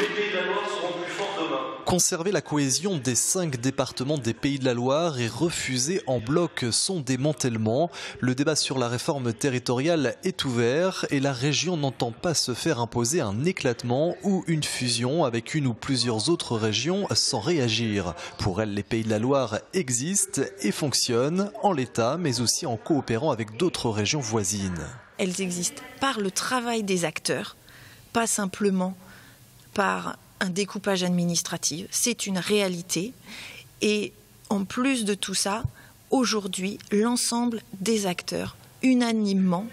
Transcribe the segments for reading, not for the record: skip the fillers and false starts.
les Pays de la Loire seront plus forts demain. Conserver la cohésion des 5 départements des Pays de la Loire et refuser en bloc son démantèlement. Le débat sur la réforme territoriale est ouvert et la région n'entend pas se faire imposer un éclatement ou une fusion avec une ou plusieurs autres régions sans réagir. Pour elle, les Pays de la Loire existent et fonctionnent en l'état, mais aussi en coopérant avec d'autres régions voisines. Elles existent par le travail des acteurs, pas simplement par un découpage administratif. C'est une réalité. Et en plus de tout ça, aujourd'hui, l'ensemble des acteurs, unanimement,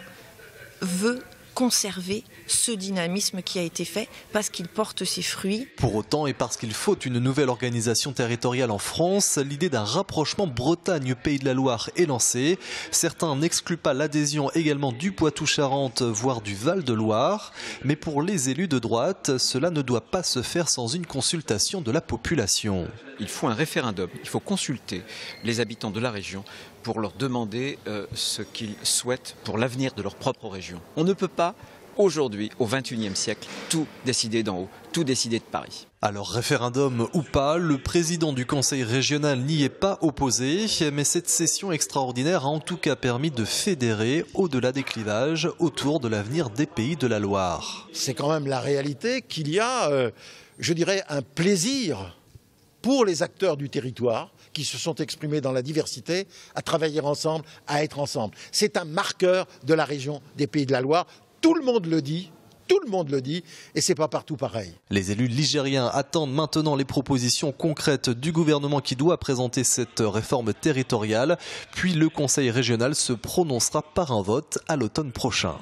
veut conserver ce dynamisme qui a été fait parce qu'il porte ses fruits. Pour autant, et parce qu'il faut une nouvelle organisation territoriale en France, l'idée d'un rapprochement Bretagne-Pays de la Loire est lancée. Certains n'excluent pas l'adhésion également du Poitou-Charentes, voire du Val-de-Loire. Mais pour les élus de droite, cela ne doit pas se faire sans une consultation de la population. Il faut un référendum, il faut consulter les habitants de la région pour leur demander ce qu'ils souhaitent pour l'avenir de leur propre région. On ne peut pas, aujourd'hui, au XXIe siècle, tout décider d'en haut, tout décider de Paris. Alors référendum ou pas, le président du conseil régional n'y est pas opposé, mais cette session extraordinaire a en tout cas permis de fédérer au-delà des clivages autour de l'avenir des Pays de la Loire. C'est quand même la réalité qu'il y a, je dirais, un plaisir pour les acteurs du territoire qui se sont exprimés dans la diversité, à travailler ensemble, à être ensemble. C'est un marqueur de la région des Pays de la Loire. Tout le monde le dit, et c'est pas partout pareil. Les élus ligériens attendent maintenant les propositions concrètes du gouvernement qui doit présenter cette réforme territoriale. Puis le conseil régional se prononcera par un vote à l'automne prochain.